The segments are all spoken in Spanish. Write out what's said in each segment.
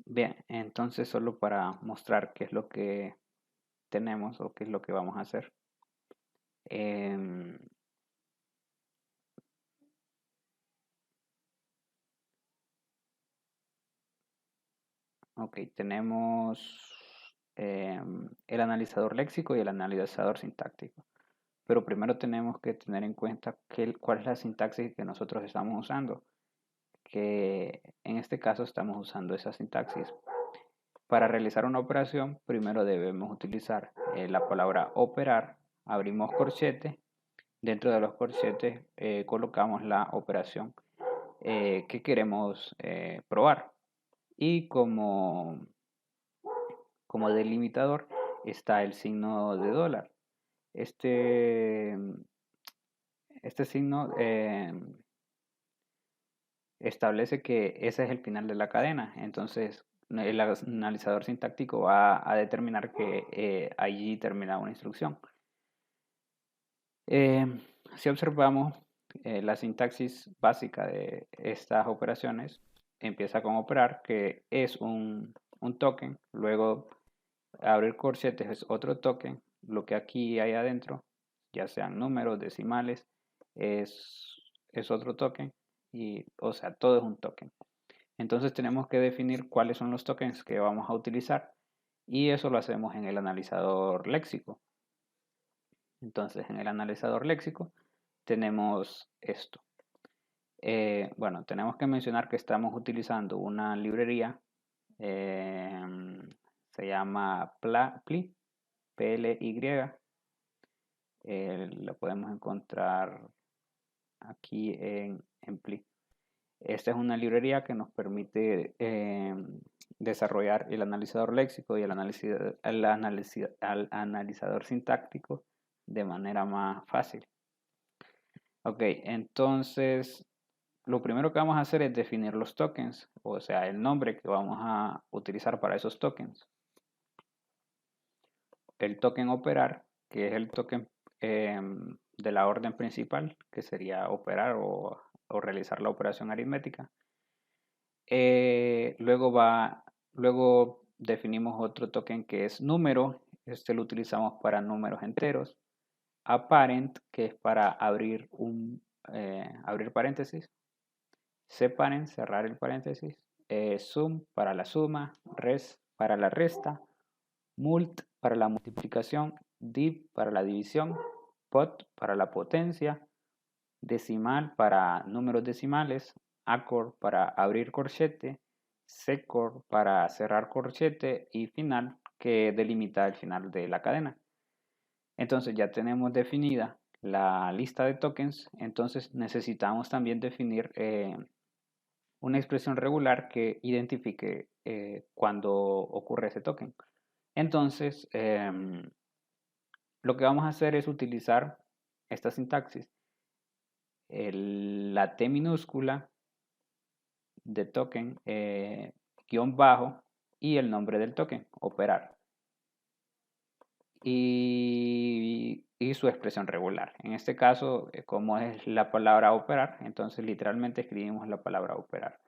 Bien, entonces solo para mostrar qué es lo que tenemos o qué es lo que vamos a hacer. Em, ok, tenemos el analizador léxico y el analizador sintáctico. Pero primero tenemos que tener en cuenta cuál es la sintaxis que nosotros estamos usando. Que en este caso estamos usando esa sintaxis. Para realizar una operación, primero debemos utilizar la palabra operar, abrimos corchete, dentro de los corchetes colocamos la operación que queremos probar y como delimitador está el signo de dólar. Este, este signo establece que ese es el final de la cadena. Entonces, el analizador sintáctico va a determinar que allí termina una instrucción. Eh, si observamos la sintaxis básica de estas operaciones, empieza con operar, que es un token, luego abrir corchetes es otro token, lo que aquí hay adentro, ya sean números, decimales, es otro token, y o sea, todo es un token. Entonces tenemos que definir cuáles son los tokens que vamos a utilizar y eso lo hacemos en el analizador léxico. Entonces en el analizador léxico tenemos esto. Bueno, tenemos que mencionar que estamos utilizando una librería, eh, se llama Ply, PLY, la podemos encontrar aquí en Ply. Esta es una librería que nos permite desarrollar el analizador léxico y el analizador sintáctico de manera más fácil. Ok, entonces lo primero que vamos a hacer es definir los tokens, o sea, el nombre que vamos a utilizar para esos tokens. El token operar, que es el token de la orden principal, que sería operar o realizar la operación aritmética. Luego definimos otro token que es número, este lo utilizamos para números enteros. Apparent, que es para abrir paréntesis. Separent, cerrar el paréntesis. Sum para la suma, res para la resta, mult para la multiplicación, div para la división, pot para la potencia, decimal para números decimales, accord para abrir corchete, secor para cerrar corchete y final que delimita el final de la cadena. Entonces ya tenemos definida la lista de tokens, entonces necesitamos también definir una expresión regular que identifique cuando ocurre ese token. Entonces, lo que vamos a hacer es utilizar esta sintaxis, la T minúscula de token, guión bajo y el nombre del token, operar. Y su expresión regular. En este caso, como es la palabra operar, entonces literalmente escribimos la palabra operar.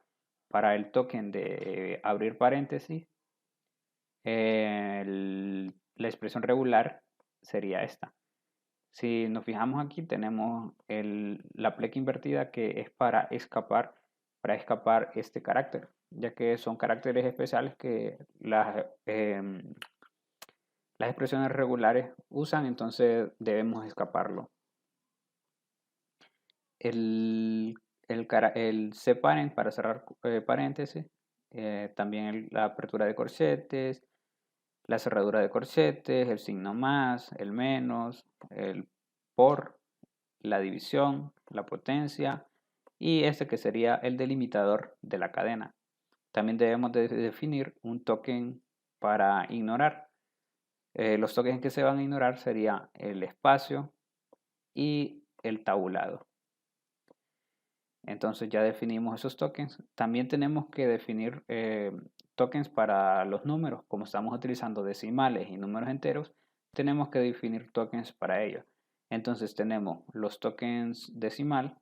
Para el token de abrir paréntesis, la expresión regular sería esta. Si nos fijamos aquí, tenemos la pleca invertida que es para escapar este carácter, ya que son caracteres especiales que las expresiones regulares usan, entonces debemos escaparlo. El separen para cerrar paréntesis, también la apertura de corchetes, la cerradura de corchetes, el signo más, el menos, el por, la división, la potencia y este que sería el delimitador de la cadena. También debemos de definir un token para ignorar. Los tokens que se van a ignorar sería el espacio y el tabulado. Entonces ya definimos esos tokens. También tenemos que definir tokens para los números. Como estamos utilizando decimales y números enteros, tenemos que definir tokens para ellos. Entonces tenemos los tokens decimal,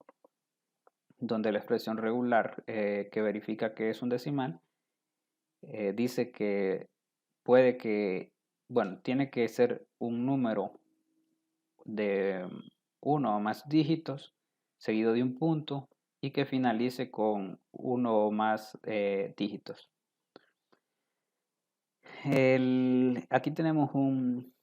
donde la expresión regular que verifica que es un decimal dice que puede que, bueno, tiene que ser un número de uno o más dígitos seguido de un punto y que finalice con uno o más dígitos. Aquí tenemos un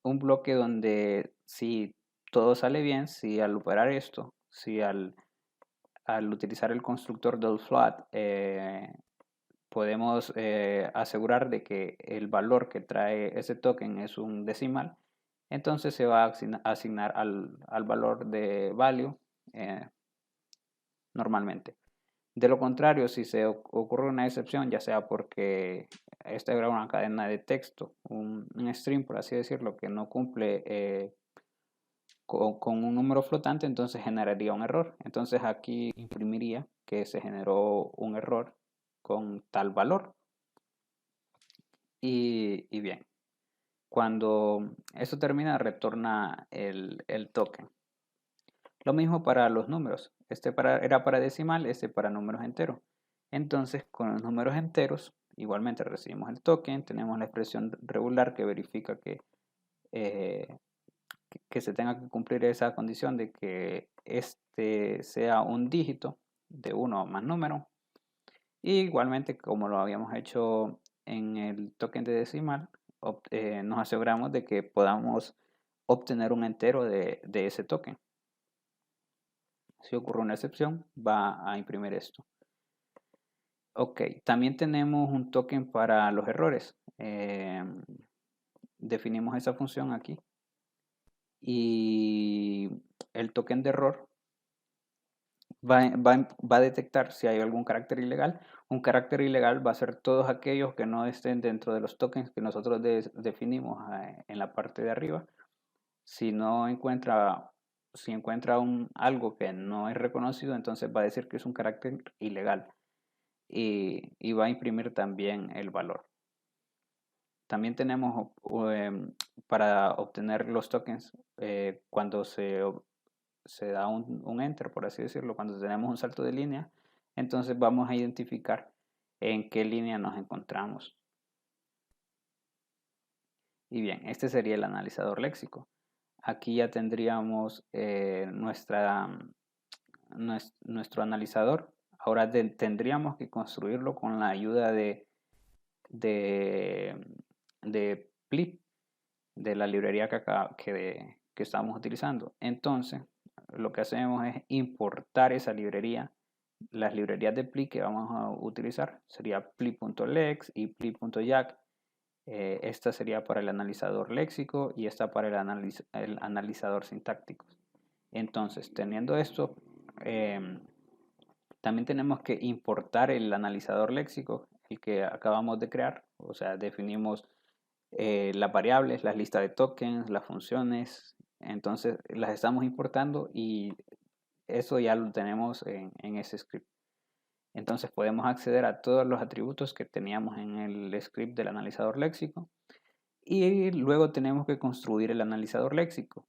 bloque donde si todo sale bien, si al operar esto, si al utilizar el constructor del float podemos asegurar de que el valor que trae ese token es un decimal, entonces se va a asignar al valor de value normalmente. De lo contrario, si se ocurre una excepción, ya sea porque esta era una cadena de texto, un string, por así decirlo, que no cumple con un número flotante, entonces generaría un error. Entonces aquí imprimiría que se generó un error con tal valor. Y bien, cuando eso termina, retorna el token. Lo mismo para los números. Era para decimal, este para números enteros. Entonces, con los números enteros, igualmente recibimos el token, tenemos la expresión regular que verifica eh, que se tenga que cumplir esa condición de que este sea un dígito de uno o más número. Y igualmente, como lo habíamos hecho en el token de decimal, nos aseguramos de que podamos obtener un entero de ese token. Si ocurre una excepción, va a imprimir esto. Ok, también tenemos un token para los errores. Definimos esa función aquí. Y el token de error va a detectar si hay algún carácter ilegal. Un carácter ilegal va a ser todos aquellos que no estén dentro de los tokens que nosotros definimos en la parte de arriba. Si encuentra algo que no es reconocido, entonces va a decir que es un carácter ilegal y va a imprimir también el valor. También tenemos para obtener los tokens cuando se da un enter, por así decirlo, cuando tenemos un salto de línea, entonces vamos a identificar en qué línea nos encontramos. Y bien, este sería el analizador léxico. Aquí ya tendríamos nuestro analizador. Ahora tendríamos que construirlo con la ayuda de, de Plip, de la librería que estamos utilizando. Entonces, lo que hacemos es importar esa librería. Las librerías de Plip que vamos a utilizar sería plip.lex y plip.jack. Esta sería para el analizador léxico y esta para el analizador sintáctico. Entonces, teniendo esto, también tenemos que importar el analizador léxico, el que acabamos de crear. O sea, definimos las variables, las listas de tokens, las funciones. Entonces, las estamos importando y eso ya lo tenemos en ese script. Entonces, podemos acceder a todos los atributos que teníamos en el script del analizador léxico. Y luego tenemos que construir el analizador léxico.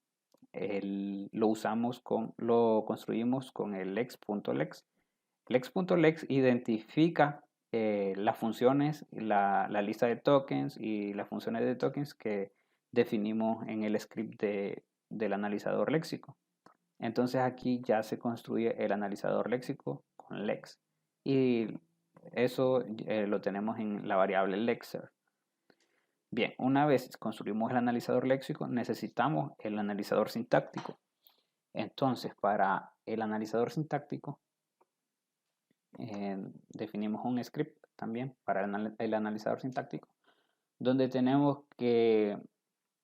Lo construimos con el lex.lex. Lex.lex identifica las funciones, la lista de tokens y las funciones de tokens que definimos en el script del analizador léxico. Entonces aquí ya se construye el analizador léxico con lex. Y eso lo tenemos en la variable lexer. Bien, una vez construimos el analizador léxico, necesitamos el analizador sintáctico. Entonces, para el analizador sintáctico, definimos un script también para el analizador sintáctico, donde tenemos que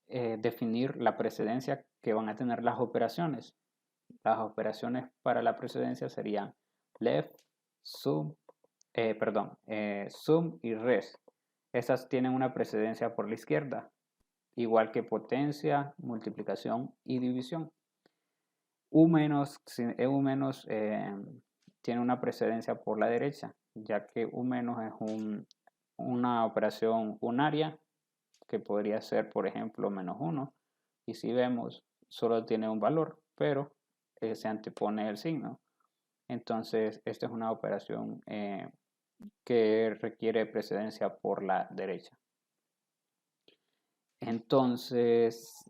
definir la precedencia que van a tener las operaciones. Las operaciones para la precedencia serían left, sum, sum y res. Estas tienen una precedencia por la izquierda, igual que potencia, multiplicación y división. U menos tiene una precedencia por la derecha, ya que U menos es una operación unaria que podría ser, por ejemplo, -1. Y si vemos, solo tiene un valor, pero se antepone el signo. Entonces, esta es una operación que requiere precedencia por la derecha. Entonces,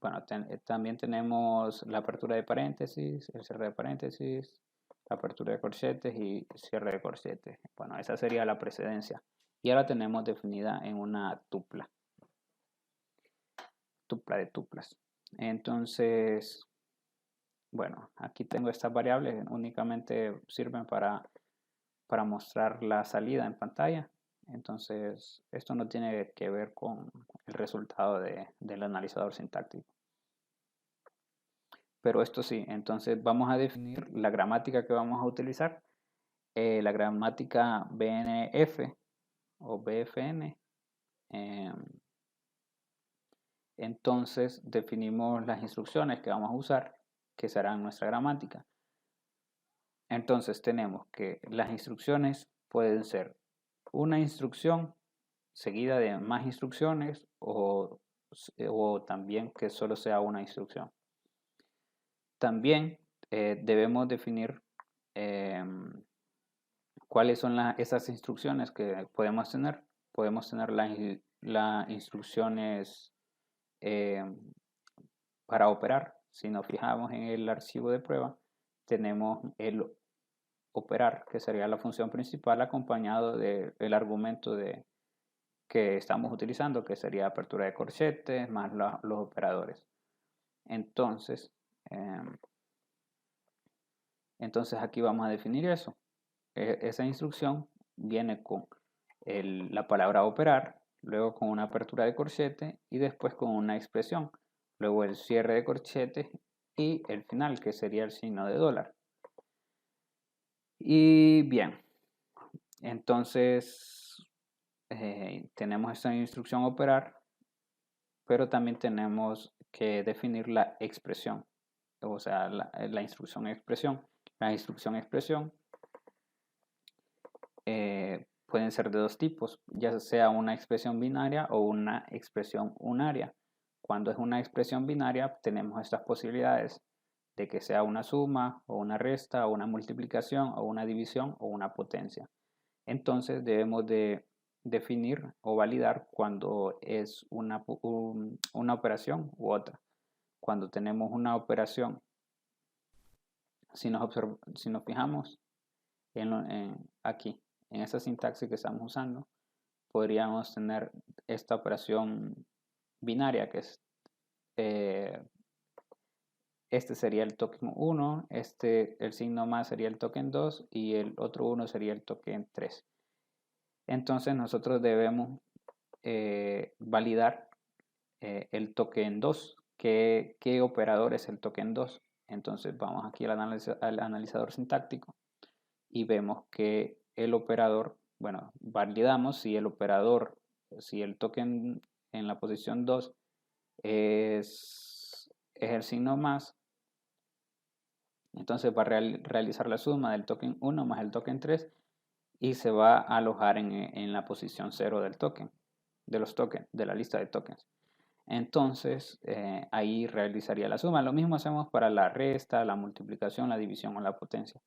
bueno, también tenemos la apertura de paréntesis, el cierre de paréntesis, la apertura de corchetes y cierre de corchetes. Bueno, esa sería la precedencia. Y ahora tenemos definida en una tupla de tuplas. Entonces, bueno, aquí tengo estas variables, únicamente sirven para mostrar la salida en pantalla. Entonces, esto no tiene que ver con el resultado del analizador sintáctico. Pero esto sí, entonces vamos a definir la gramática que vamos a utilizar. La gramática BNF o BFN. Entonces definimos las instrucciones que vamos a usar, que serán nuestra gramática. Entonces tenemos que las instrucciones pueden ser una instrucción seguida de más instrucciones o también que solo sea una instrucción. También debemos definir cuáles son esas instrucciones que podemos tener. Podemos tener las instrucciones para operar. Si nos fijamos en el archivo de prueba, tenemos el operar, que sería la función principal, acompañado del argumento que estamos utilizando, que sería apertura de corchetes más los operadores. Entonces, aquí vamos a definir eso. Esa instrucción viene con la palabra operar, luego con una apertura de corchete y después con una expresión, luego el cierre de corchete y el final, que sería el signo de dólar. Y bien, entonces tenemos esta instrucción operar, pero también tenemos que definir la expresión, o sea, la instrucción expresión. La instrucción expresión pueden ser de dos tipos, ya sea una expresión binaria o una expresión unaria. Cuando es una expresión binaria tenemos estas posibilidades de que sea una suma o una resta o una multiplicación o una división o una potencia. Entonces debemos de definir o validar cuando es una operación u otra. Cuando tenemos una operación, si nos fijamos aquí, en esa sintaxis que estamos usando, podríamos tener esta operación binaria que es este sería el token 1, el signo más sería el token 2 y el otro 1 sería el token 3. Entonces nosotros debemos validar el token 2. ¿Qué operador es el token 2? Entonces vamos aquí al analizador sintáctico y vemos que el operador, bueno, validamos si el operador, si el token en la posición 2 es el signo más, entonces va a realizar la suma del token 1 más el token 3 y se va a alojar en la posición 0 del token, de los tokens, de la lista de tokens. Entonces ahí realizaría la suma. Lo mismo hacemos para la resta, la multiplicación, la división o la potencia.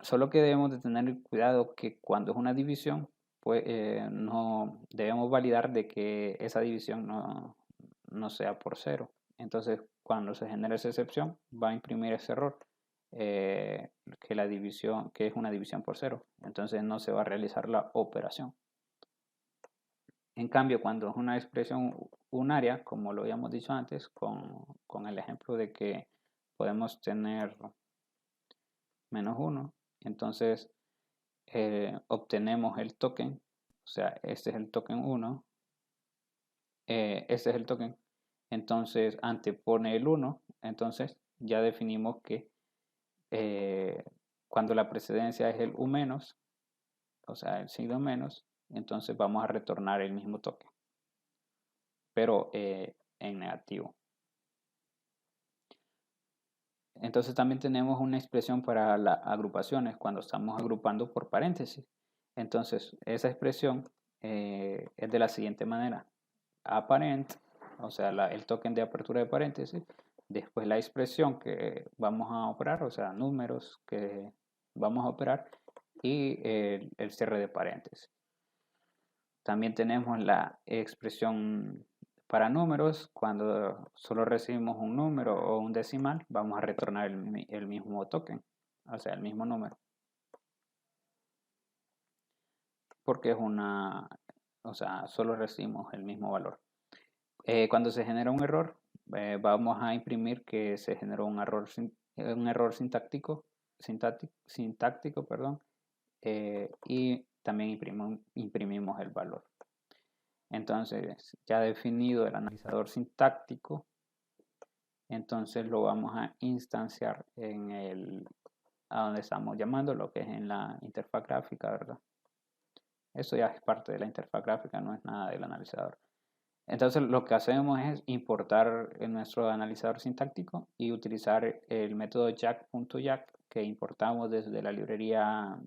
Solo que debemos de tener cuidado que cuando es una división, pues no debemos validar de que esa división no sea por 0. Entonces, cuando se genera esa excepción, va a imprimir ese error, que la división, que es una división por 0. Entonces no se va a realizar la operación. En cambio, cuando es una expresión unaria, como lo habíamos dicho antes, con el ejemplo de que podemos tener -1, entonces obtenemos el token, o sea, este es el token 1, este es el token, entonces antepone el 1, entonces ya definimos que cuando la precedencia es el U menos, o sea, el signo menos, entonces vamos a retornar el mismo token, pero en negativo. Entonces también tenemos una expresión para las agrupaciones cuando estamos agrupando por paréntesis. Entonces esa expresión es de la siguiente manera. Aparent, o sea, el token de apertura de paréntesis, después la expresión que vamos a operar, o sea, números que vamos a operar, y el cierre de paréntesis. También tenemos la expresión para números. Cuando solo recibimos un número o un decimal, vamos a retornar el mismo token, o sea, el mismo número. Porque es o sea, solo recibimos el mismo valor. Cuando se genera un error, vamos a imprimir que se generó un error sintáctico, perdón, y también imprimimos el valor. Entonces, ya definido el analizador sintáctico, entonces lo vamos a instanciar a donde estamos llamando, lo que es en la interfaz gráfica, ¿verdad? Eso ya es parte de la interfaz gráfica, no es nada del analizador. Entonces lo que hacemos es importar nuestro analizador sintáctico y utilizar el método jack.jack que importamos desde la librería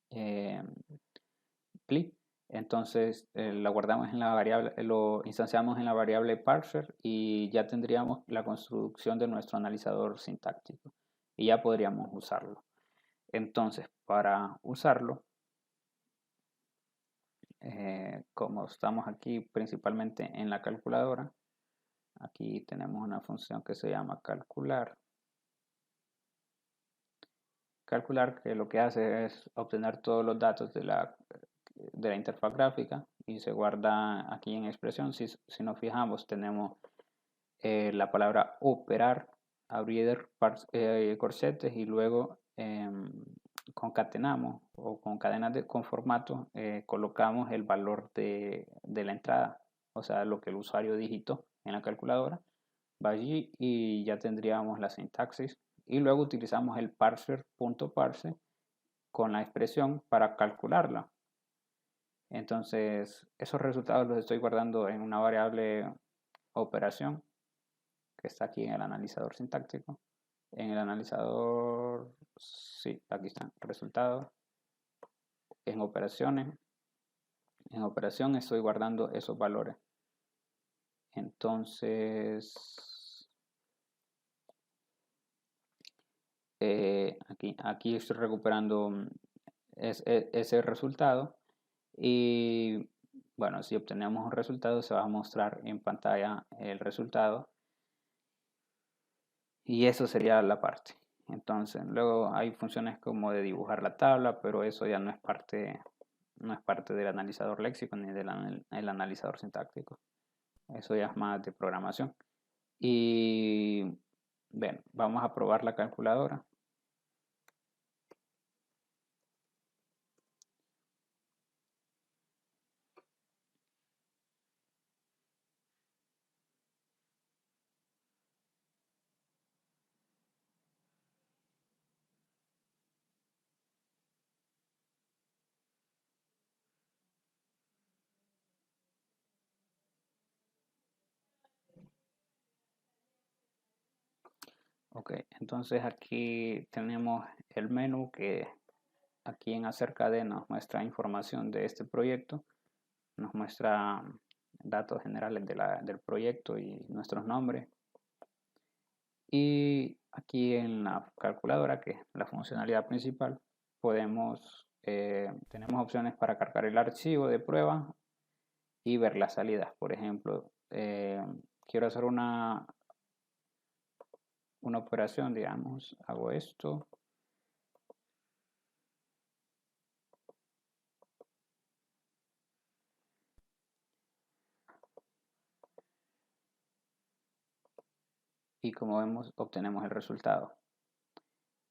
CLI. Entonces la guardamos en la variable, lo instanciamos en la variable parser y ya tendríamos la construcción de nuestro analizador sintáctico y ya podríamos usarlo. Entonces para usarlo, como estamos aquí principalmente en la calculadora, aquí tenemos una función que se llama calcular. Calcular que lo que hace es obtener todos los datos de la interfaz gráfica y se guarda aquí en expresión. Si nos fijamos, tenemos la palabra operar, abrir corchetes y luego concatenamos o con cadenas con formato colocamos el valor de la entrada, o sea, lo que el usuario digitó en la calculadora, va allí y ya tendríamos la sintaxis y luego utilizamos el parser.parse con la expresión para calcularla. Entonces, esos resultados los estoy guardando en una variable operación que está aquí en el analizador sintáctico. En el analizador, sí, aquí están resultados. En operaciones, en operación estoy guardando esos valores. Entonces, aquí estoy recuperando ese resultado y bueno, si obtenemos un resultado se va a mostrar en pantalla el resultado y eso sería la parte. Entonces, luego hay funciones como de dibujar la tabla, pero eso ya no es parte del analizador léxico ni del analizador sintáctico. Eso ya es más de programación. Y bueno, vamos a probar la calculadora. Ok, entonces aquí tenemos el menú que aquí en acerca de nos muestra información de este proyecto, nos muestra datos generales del proyecto y nuestros nombres. Y aquí en la calculadora, que es la funcionalidad principal, tenemos opciones para cargar el archivo de prueba y ver las salidas. Por ejemplo, quiero hacer una operación, digamos, hago esto. Y como vemos, obtenemos el resultado.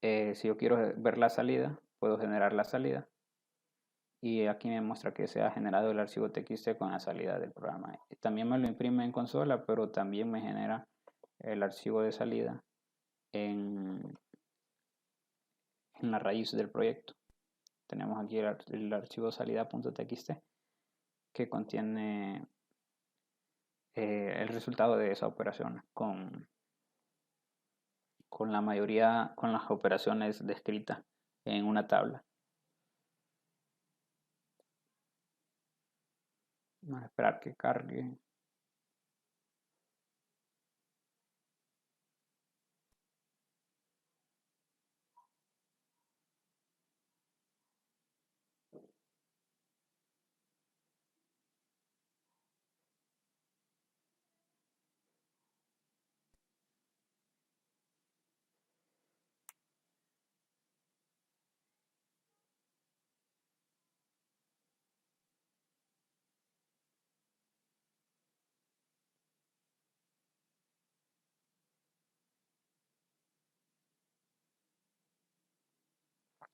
Si yo quiero ver la salida, puedo generar la salida. Y aquí me muestra que se ha generado el archivo txt con la salida del programa. También me lo imprime en consola, pero también me genera el archivo de salida en la raíz del proyecto. Tenemos aquí el archivo salida.txt que contiene el resultado de esa operación con la mayoría, con las operaciones descritas en una tabla. Vamos a esperar que cargue.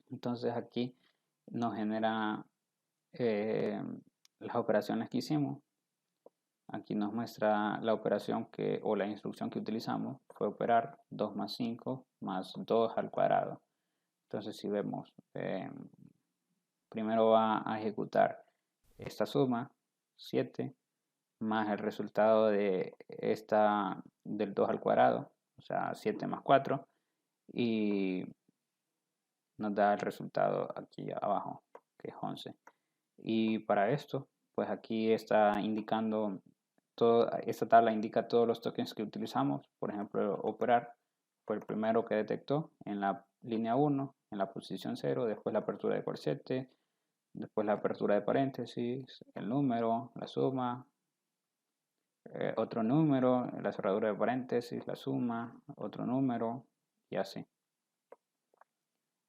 Entonces aquí nos genera las operaciones que hicimos. Aquí nos muestra la operación o la instrucción que utilizamos fue operar 2 más 5 más 2 al cuadrado. Entonces si vemos, primero va a ejecutar esta suma, 7, más el resultado de del 2 al cuadrado, o sea, 7 más 4, y nos da el resultado aquí abajo, que es 11. Y para esto, pues aquí está indicando, esta tabla indica todos los tokens que utilizamos. Por ejemplo, operar fue el primero que detectó en la línea 1, en la posición 0, después la apertura de corchete, después la apertura de paréntesis, el número, la suma, otro número, la cerradura de paréntesis, la suma, otro número y así.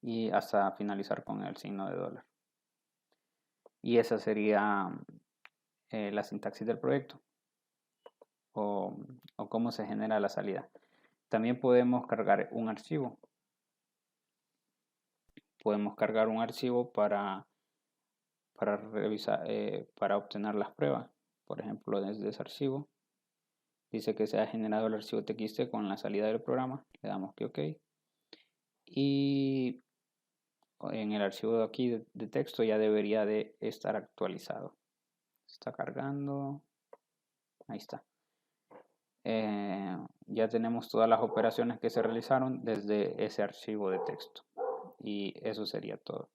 Y hasta finalizar con el signo de dólar. Y esa sería la sintaxis del proyecto o cómo se genera la salida. También podemos cargar un archivo. Podemos cargar un archivo para revisar, para obtener las pruebas. Por ejemplo, desde ese archivo dice que se ha generado el archivo txt con la salida del programa. Le damos que OK. Y en el archivo de aquí de texto ya debería de estar actualizado. Está cargando. Ahí está. Ya tenemos todas las operaciones que se realizaron desde ese archivo de texto. Y eso sería todo.